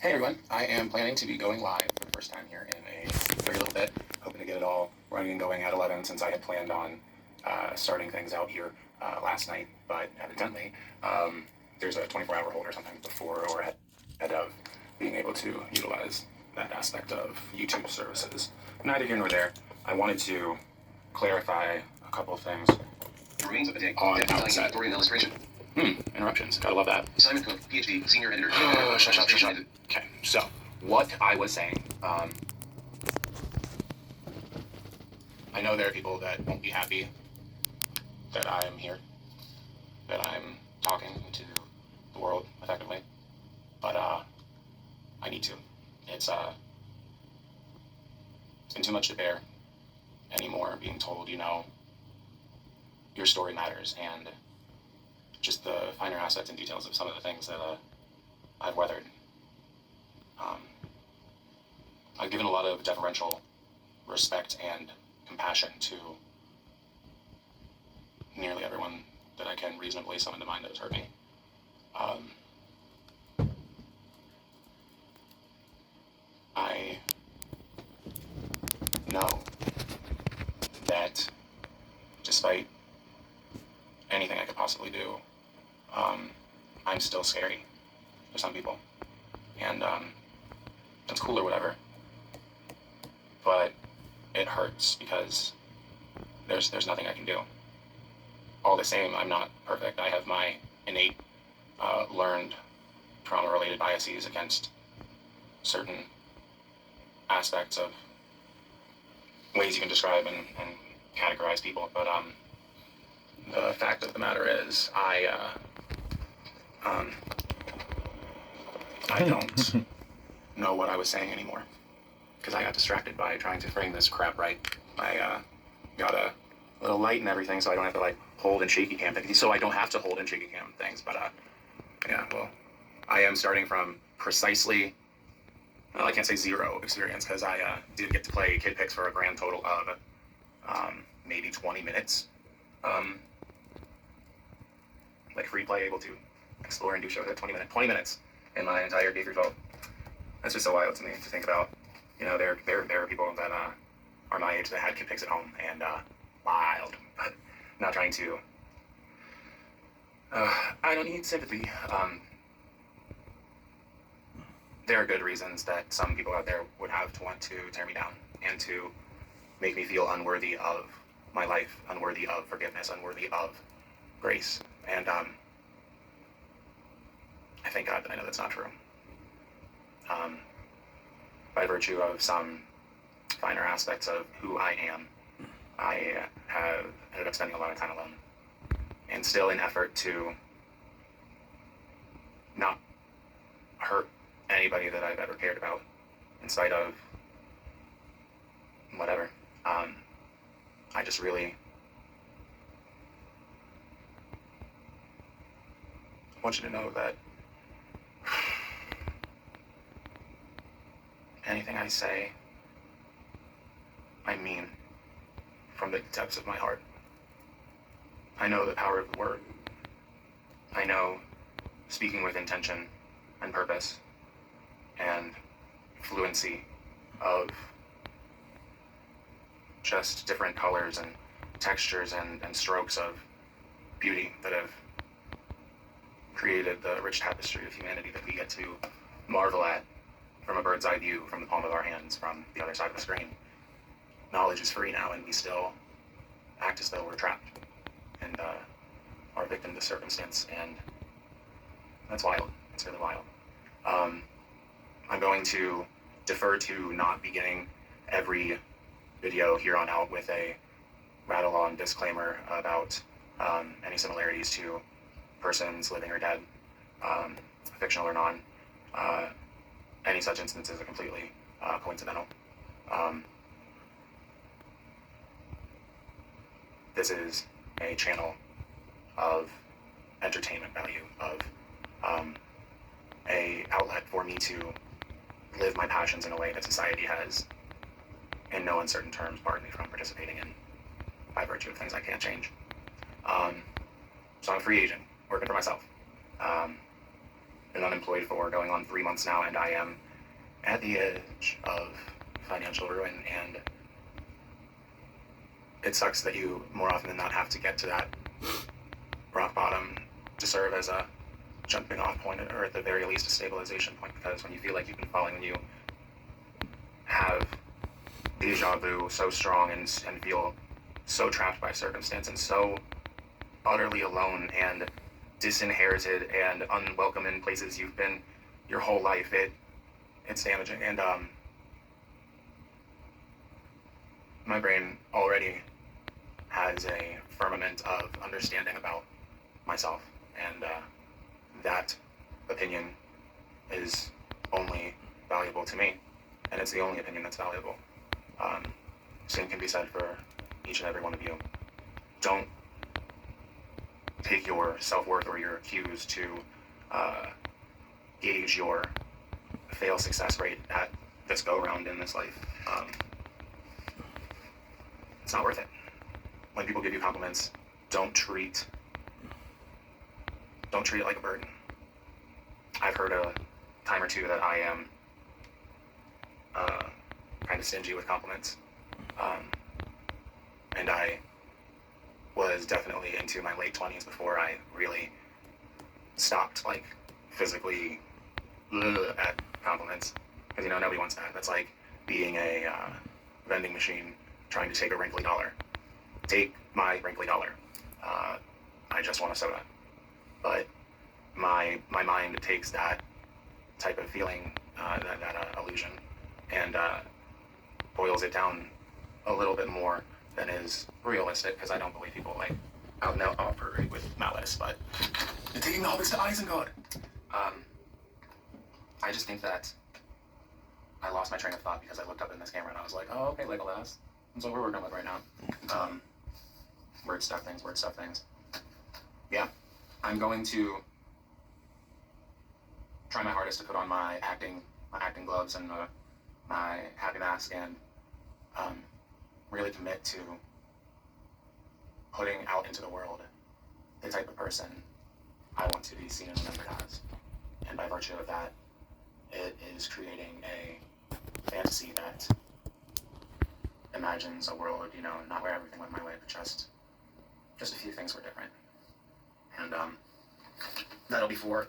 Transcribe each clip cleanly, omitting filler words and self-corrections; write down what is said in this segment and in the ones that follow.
Hey everyone, I am planning to be going live for the first time here in a very little bit. Hoping to get it all running and going at 11 since I had planned on starting things out here last night, but evidently there's a 24-hour hold or something before or ahead of being able to utilize that aspect of YouTube services. Neither here nor there. I wanted to clarify a couple of things. The remains of the day. On outset. Story and illustration. Interruptions. Gotta love that. Simon Cook, PhD, senior editor. Shut up. Okay, so what I was saying, I know there are people that won't be happy that I'm here, that I'm talking to the world effectively, but I need to. It's been too much to bear anymore being told, your story matters, and just the finer aspects and details of some of the things that I've weathered. I've given a lot of deferential respect and compassion to nearly everyone that I can reasonably summon to mind that has hurt me. I know that despite anything I could possibly do, I'm still scary for some people, and that's cool or whatever, but it hurts because there's nothing I can do. All the same, I'm not perfect. I have my innate learned trauma-related biases against certain aspects of ways you can describe and categorize people, but the fact of the matter is, I don't know what I was saying anymore, because I got distracted by trying to frame this crap right. I got a little light and everything, so I don't have to hold and shaky cam things. So I don't have to hold and shaky cam things, but yeah, well, I am starting from precisely, well, I can't say zero experience, because I did get to play Kid Picks for a grand total of maybe 20 minutes. Free play, able to explore and do shows at 20 minutes in my entire K through 12. That's just so wild to me to think about. There are people that are my age that had Kid Picks at home, and wild, but not trying to. I don't need sympathy. There are good reasons that some people out there would have to want to tear me down and to make me feel unworthy of my life, unworthy of forgiveness, unworthy of grace. And I thank God that I know that's not true. By virtue of some finer aspects of who I am, I have ended up spending a lot of time alone. And still in effort to not hurt anybody that I've ever cared about, in spite of whatever. I just really want you to know that anything I say, I mean from the depths of my heart. I know the power of the word. I know speaking with intention and purpose and fluency of just different colors and textures and strokes of beauty that have created the rich tapestry of humanity that we get to marvel at from a bird's eye view, from the palm of our hands, from the other side of the screen. Knowledge is free now, and we still act as though we're trapped and are a victim to circumstance, and that's wild. It's really wild. I'm going to defer to not beginning every video here on out with a rattle-on disclaimer about any similarities to persons living or dead, fictional or non. Any such instances are completely coincidental. This is a channel of entertainment value, of a outlet for me to live my passions in a way that society has, in no uncertain terms, barred me from participating in by virtue of things I can't change. So I'm a free agent, working for myself. been unemployed for going on 3 months now, and I am at the edge of financial ruin, and it sucks that you more often than not have to get to that rock bottom to serve as a jumping off point, or at the very least a stabilization point, because when you feel like you've been falling, when you have deja vu so strong and feel so trapped by circumstance and so utterly alone and disinherited and unwelcome in places you've been your whole life, it's damaging. And my brain already has a firmament of understanding about myself, and that opinion is only valuable to me, and it's the only opinion that's valuable. Same can be said for each and every one of you. Don't take your self-worth or your cues to gauge your fail-success rate at this go-round in this life. It's not worth it. When people give you compliments, don't treat it like a burden. I've heard a time or two that I am kind of stingy with compliments, and I was definitely into my late 20s before I really stopped, like, physically at compliments, because, you know, nobody wants that. That's like being a vending machine trying to take a wrinkly dollar. Take my wrinkly dollar. I just want a soda. But my mind takes that type of feeling, that illusion, and boils it down a little bit more than is realistic, because I don't believe people like out and out operate with malice, but you're taking the hobbits to Isengard. I just think that I lost my train of thought because I looked up in this camera and I was like, oh, okay, Legolas. That's what we're working with right now. Word stuff things. Yeah, I'm going to try my hardest to put on my acting gloves and my happy mask, and really commit to putting out into the world the type of person I want to be seen and remembered as. And by virtue of that, it is creating a fantasy that imagines a world, you know, not where everything went my way, but just a few things were different. And that'll be for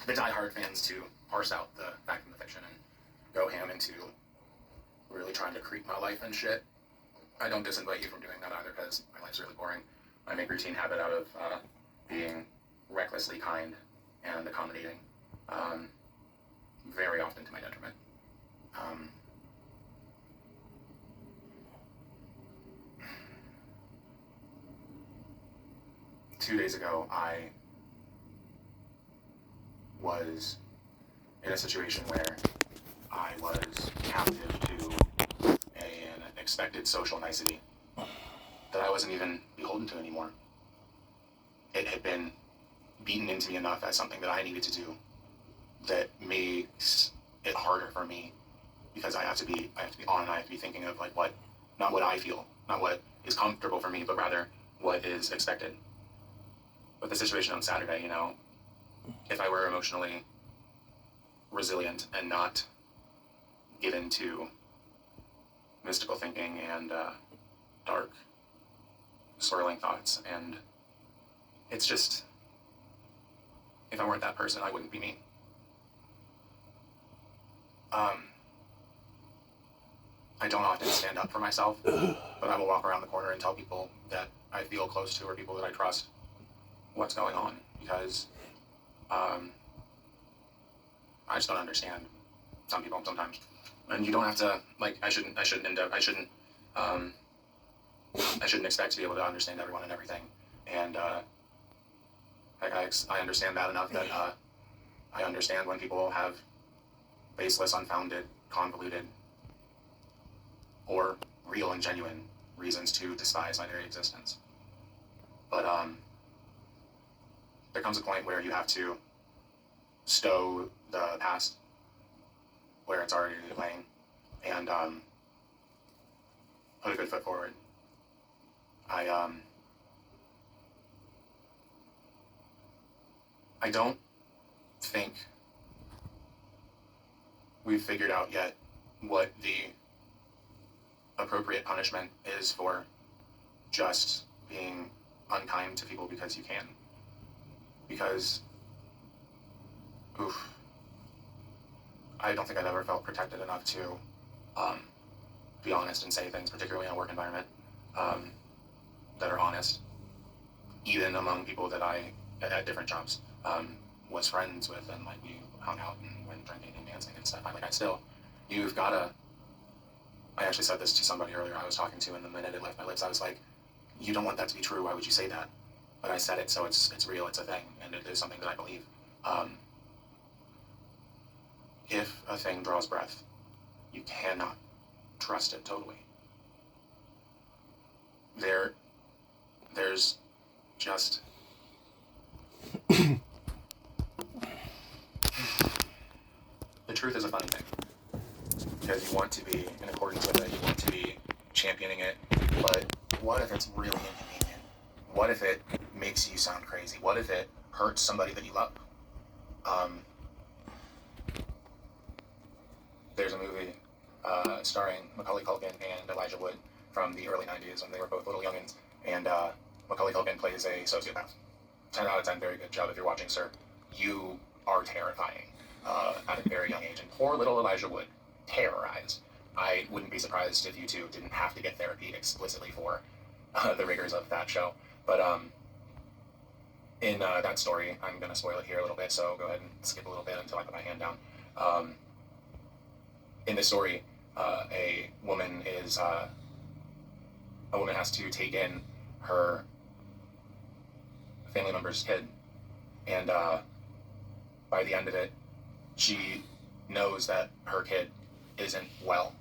the diehard fans to parse out the fact from the fiction and go ham into really trying to creep my life and shit. I don't disinvite you from doing that either, because my life's really boring. I make routine habit out of being recklessly kind and accommodating, very often to my detriment. 2 days ago, I was in a situation where I was captive to an expected social nicety that I wasn't even beholden to anymore. It had been beaten into me enough as something that I needed to do that makes it harder for me, because I have to be on, and I have to be thinking of like not what I feel, not what is comfortable for me, but rather what is expected. With the situation on Saturday, you know, if I were emotionally resilient and not given to mystical thinking and dark, swirling thoughts, and it's just, if I weren't that person, I wouldn't be me. I don't often stand up for myself, but I will walk around the corner and tell people that I feel close to, or people that I trust, what's going on, because I just don't understand some people sometimes. And you don't have to, like, I shouldn't expect to be able to understand everyone and everything. And I understand that enough that I understand when people have baseless, unfounded, convoluted, or real and genuine reasons to despise my very existence. But there comes a point where you have to stow the past where it's already laying, and put a good foot forward. I don't think we've figured out yet what the appropriate punishment is for just being unkind to people because you can. Because, I don't think I've ever felt protected enough to be honest and say things, particularly in a work environment, that are honest, even among people that I, at different jobs, was friends with, and like we hung out and went drinking and dancing and stuff. You've gotta, I actually said this to somebody earlier I was talking to, and the minute it left my lips, I was like, you don't want that to be true, why would you say that? But I said it, so it's real, it's a thing, and it is something that I believe. If a thing draws breath, you cannot trust it totally. There's just the truth is a funny thing, because you want to be in accordance with it, you want to be championing it, but what if it's really inconvenient? What if it makes you sound crazy? What if it hurts somebody that you love? There's a movie starring Macaulay Culkin and Elijah Wood from the early 90s when they were both little youngins, and Macaulay Culkin plays a sociopath. 10 out of 10, very good job if you're watching, sir. You are terrifying at a very young age, and poor little Elijah Wood, terrorized. I wouldn't be surprised if you two didn't have to get therapy explicitly for the rigors of that show. But in that story, I'm going to spoil it here a little bit, so go ahead and skip a little bit until I put my hand down. In this story, a woman has to take in her family member's kid, and by the end of it, she knows that her kid isn't well,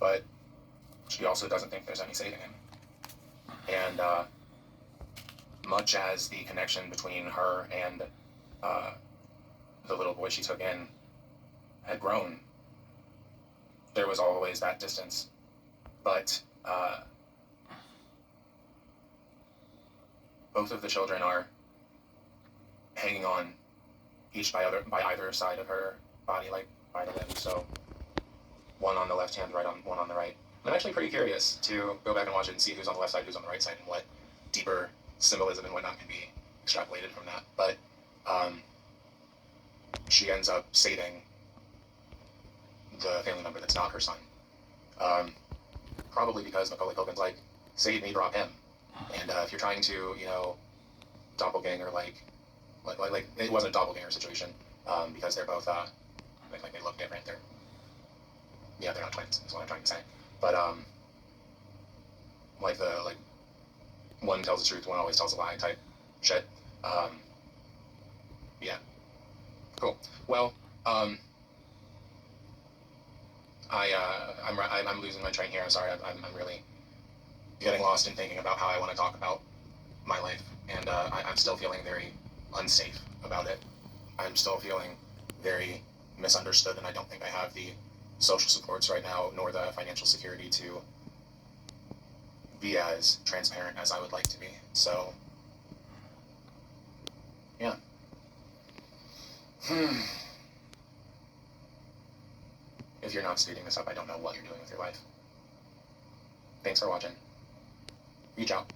but she also doesn't think there's any saving him. And much as the connection between her and the little boy she took in had grown, there was always that distance. But both of the children are hanging on, each by either side of her body, like by the limb. So one on the left hand, one on the right. And I'm actually pretty curious to go back and watch it and see who's on the left side, who's on the right side, and what deeper symbolism and whatnot can be extrapolated from that. But she ends up saving the family member that's not her son. Probably because Macaulay Culkin's like, save me, drop him. And if you're trying to, doppelganger, like it wasn't a doppelganger situation, because they're both, like they look different. They're not twins, is what I'm trying to say. But, like one tells the truth, one always tells a lie type shit. Yeah. Cool. Well, I'm losing my train here. I'm sorry. I'm really getting lost in thinking about how I want to talk about my life, and I'm still feeling very unsafe about it. I'm still feeling very misunderstood, and I don't think I have the social supports right now, nor the financial security to be as transparent as I would like to be. So, yeah. If you're not speeding this up, I don't know what you're doing with your life. Thanks for watching. Reach out.